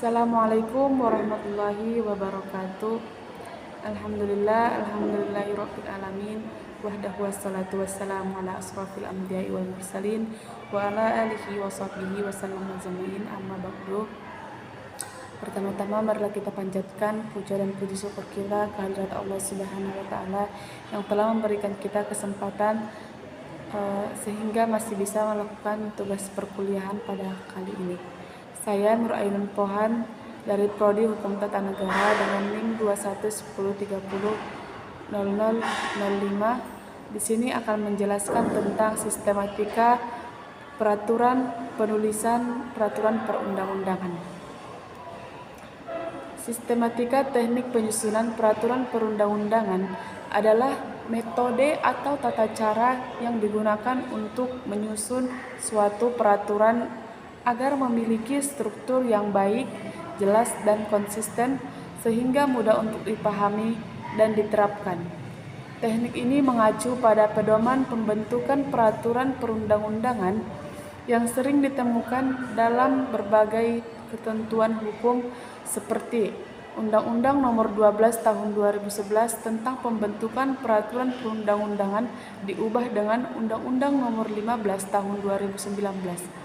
Assalamualaikum warahmatullahi wabarakatuh. Alhamdulillahirabbil alamin. Wahdahu wassalatu wassalamu ala asrofil anbiya'i wal mursalin wa ala alihi wa sahbihi wasallam ajmain. Amma ba'du. Pertama-tama marilah kita panjatkan puja dan puji syukur kita kehadirat Allah Subhanahu wa taala yang telah memberikan kita kesempatan sehingga masih bisa melakukan tugas perkuliahan pada kali ini. Saya Nur Ainun Pohan dari Prodi Hukum Tata Negara dengan NIM 2110300005. Di sini akan menjelaskan tentang sistematika peraturan penulisan peraturan perundang-undangan. Sistematika teknik penyusunan peraturan perundang-undangan adalah metode atau tata cara yang digunakan untuk menyusun suatu peraturan agar memiliki struktur yang baik, jelas, dan konsisten sehingga mudah untuk dipahami dan diterapkan. Teknik ini mengacu pada pedoman pembentukan peraturan perundang-undangan yang sering ditemukan dalam berbagai ketentuan hukum seperti Undang-Undang Nomor 12 Tahun 2011 tentang pembentukan peraturan perundang-undangan diubah dengan Undang-Undang Nomor 15 Tahun 2019.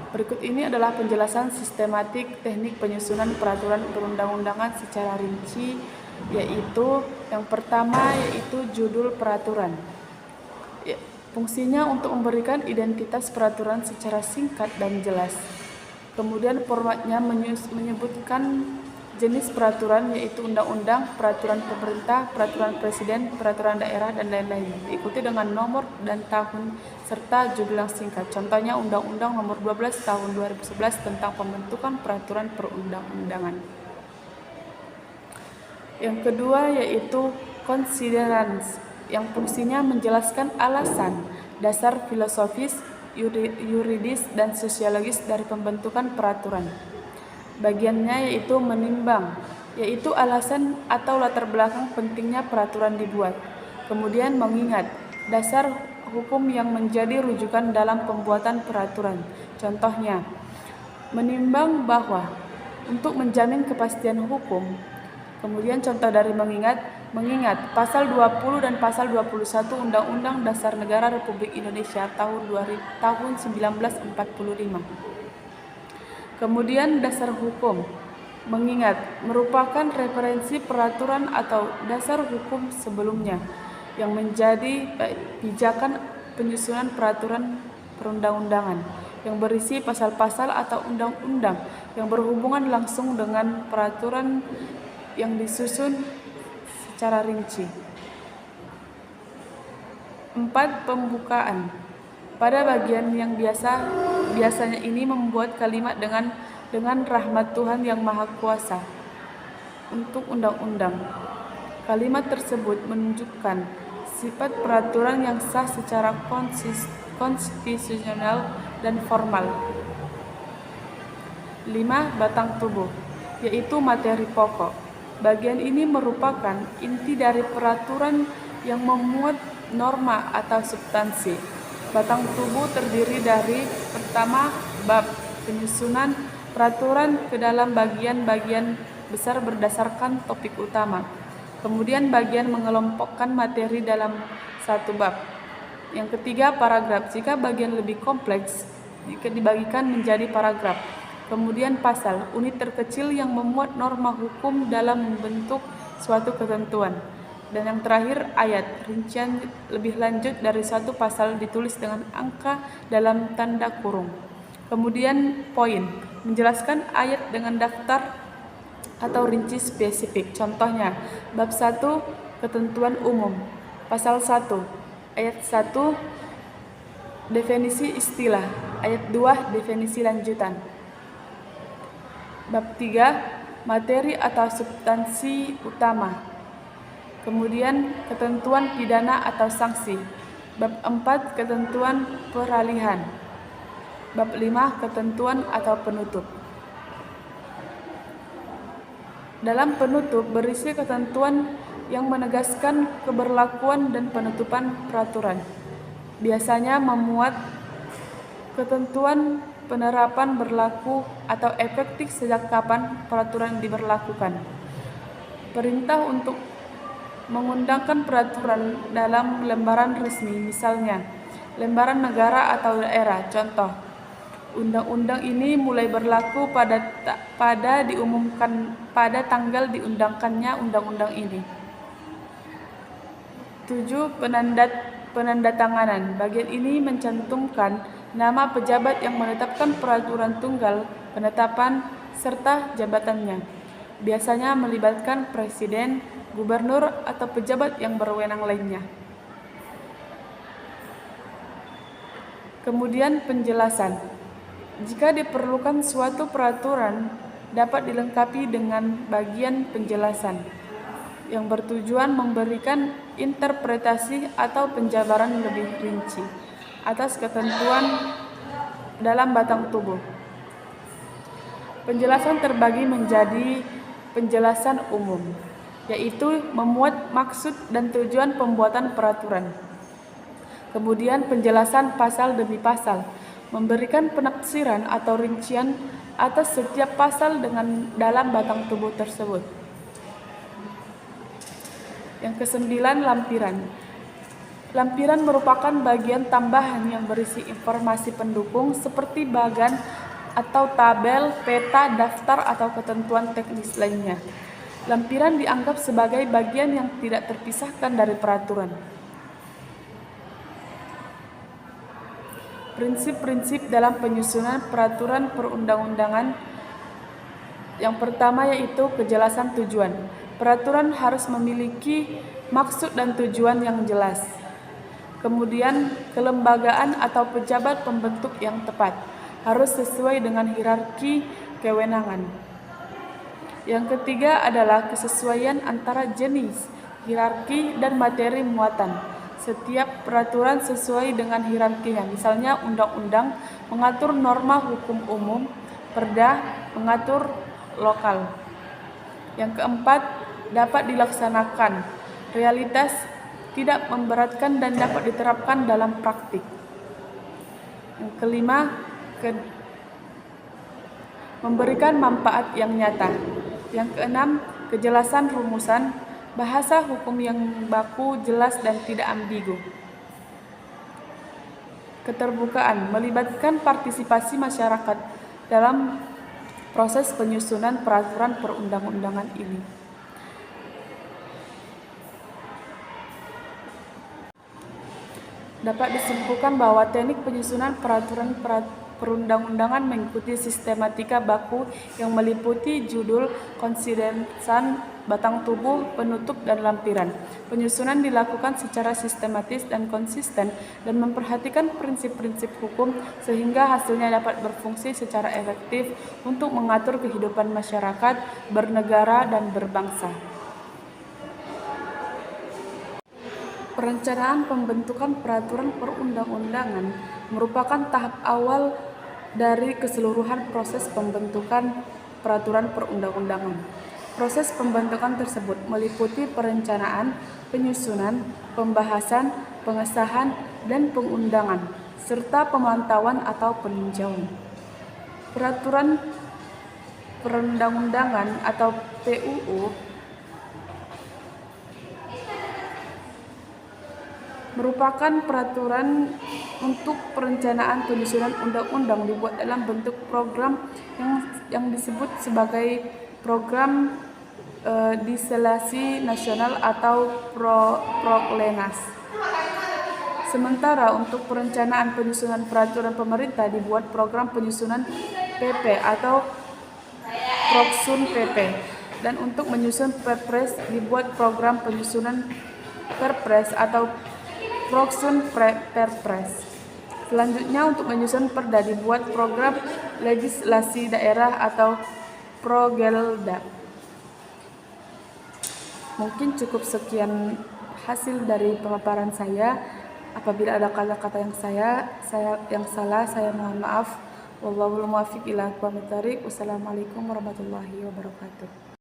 Berikut ini adalah penjelasan sistematik teknik penyusunan peraturan perundang-undangan secara rinci, yaitu yang pertama yaitu judul peraturan. Fungsinya untuk memberikan identitas peraturan secara singkat dan jelas. Kemudian formatnya menyebutkan jenis peraturan yaitu undang-undang, peraturan pemerintah, peraturan presiden, peraturan daerah, dan lain-lain. Diikuti dengan nomor dan tahun serta judul yang singkat. Contohnya Undang-Undang Nomor 12 Tahun 2011 tentang pembentukan peraturan perundang-undangan. Yang kedua yaitu considerans, yang fungsinya menjelaskan alasan, dasar filosofis, yuridis, dan sosiologis dari pembentukan peraturan. Bagiannya yaitu menimbang, yaitu alasan atau latar belakang pentingnya peraturan dibuat. Kemudian mengingat, dasar hukum yang menjadi rujukan dalam pembuatan peraturan. Contohnya, menimbang bahwa untuk menjamin kepastian hukum. Kemudian contoh dari mengingat pasal 20 dan pasal 21 Undang-Undang Dasar Negara Republik Indonesia tahun 1945. Kemudian dasar hukum, mengingat merupakan referensi peraturan atau dasar hukum sebelumnya yang menjadi pijakan penyusunan peraturan perundang-undangan yang berisi pasal-pasal atau undang-undang yang berhubungan langsung dengan peraturan yang disusun secara rinci. 4. Pembukaan. Pada bagian yang biasanya ini membuat kalimat dengan rahmat Tuhan yang Maha Kuasa untuk undang-undang. Kalimat tersebut menunjukkan sifat peraturan yang sah secara konstitusional dan formal. 5. Batang tubuh, yaitu materi pokok. Bagian ini merupakan inti dari peraturan yang memuat norma atau substansi. Batang tubuh terdiri dari pertama, bab penyusunan peraturan ke dalam bagian-bagian besar berdasarkan topik utama. Kemudian bagian mengelompokkan materi dalam satu bab. Yang ketiga, paragraf. Jika bagian lebih kompleks, dibagikan menjadi paragraf. Kemudian pasal, unit terkecil yang memuat norma hukum dalam membentuk suatu ketentuan. Dan yang terakhir, ayat, rincian lebih lanjut dari satu pasal ditulis dengan angka dalam tanda kurung. Kemudian poin, menjelaskan ayat dengan daftar atau rinci spesifik. Contohnya, bab 1, ketentuan umum, pasal 1, ayat 1, definisi istilah, ayat 2, definisi lanjutan. Bab 3, materi atau substansi utama. Kemudian ketentuan pidana atau sanksi. Bab 4, ketentuan peralihan. Bab 5, ketentuan atau penutup. Dalam penutup berisi ketentuan yang menegaskan keberlakuan dan penutupan peraturan. Biasanya memuat ketentuan penerapan berlaku atau efektif sejak kapan peraturan diberlakukan. Perintah untuk mengundangkan peraturan dalam lembaran resmi, misalnya lembaran negara atau daerah. Contoh, undang-undang ini mulai berlaku pada diumumkan pada tanggal diundangkannya undang-undang ini. 7. Penandatanganan. Bagian ini mencantumkan nama pejabat yang menetapkan peraturan tunggal penetapan serta jabatannya. Biasanya melibatkan presiden, gubernur, atau pejabat yang berwenang lainnya. Kemudian penjelasan. Jika diperlukan suatu peraturan dapat dilengkapi dengan bagian penjelasan yang bertujuan memberikan interpretasi atau penjabaran lebih rinci atas ketentuan dalam batang tubuh. Penjelasan terbagi menjadi penjelasan umum, yaitu memuat maksud dan tujuan pembuatan peraturan. Kemudian penjelasan pasal demi pasal, memberikan penafsiran atau rincian atas setiap pasal dalam batang tubuh tersebut. Yang kesembilan, lampiran. Lampiran merupakan bagian tambahan yang berisi informasi pendukung seperti bagan atau tabel, peta, daftar, atau ketentuan teknis lainnya. Lampiran dianggap sebagai bagian yang tidak terpisahkan dari peraturan. Prinsip-prinsip dalam penyusunan peraturan perundang-undangan. Yang pertama yaitu kejelasan tujuan. Peraturan harus memiliki maksud dan tujuan yang jelas. Kemudian, kelembagaan atau pejabat pembentuk yang tepat harus sesuai dengan hierarki kewenangan. Yang ketiga adalah kesesuaian antara jenis, hierarki, dan materi muatan. Setiap peraturan sesuai dengan hierarkinya. Misalnya, undang-undang mengatur norma hukum umum, perda mengatur lokal. Yang keempat, dapat dilaksanakan. Realitas, tidak memberatkan dan dapat diterapkan dalam praktik. Yang kelima, memberikan manfaat yang nyata. Yang keenam, kejelasan rumusan, bahasa hukum yang baku, jelas, dan tidak ambigu. Keterbukaan, melibatkan partisipasi masyarakat dalam proses penyusunan peraturan perundang-undangan ini. Dapat disimpulkan bahwa teknik penyusunan peraturan perundang-undangan mengikuti sistematika baku yang meliputi judul, konsistensan, batang tubuh, penutup, dan lampiran. Penyusunan dilakukan secara sistematis dan konsisten dan memperhatikan prinsip-prinsip hukum sehingga hasilnya dapat berfungsi secara efektif untuk mengatur kehidupan masyarakat, bernegara, dan berbangsa. Perencanaan pembentukan peraturan perundang-undangan merupakan tahap awal dari keseluruhan proses pembentukan peraturan perundang-undangan. Proses pembentukan tersebut meliputi perencanaan, penyusunan, pembahasan, pengesahan, dan pengundangan, serta pemantauan atau peninjauan. Peraturan perundang-undangan atau PUU merupakan peraturan untuk perencanaan penyusunan undang-undang dibuat dalam bentuk program yang disebut sebagai program legislasi nasional atau proglenas. Sementara untuk perencanaan penyusunan peraturan pemerintah dibuat program penyusunan PP atau Proksun PP, dan untuk menyusun Perpres dibuat program penyusunan Perpres atau Proksun Perpres. Selanjutnya untuk menyusun perda dibuat program legislasi daerah atau Progelda. Mungkin cukup sekian hasil dari pemaparan saya. Apabila ada kata-kata yang salah, saya mohon maaf. Wallahul muwaffiq ila aqwamit thoriq. Wassalamualaikum warahmatullahi wabarakatuh.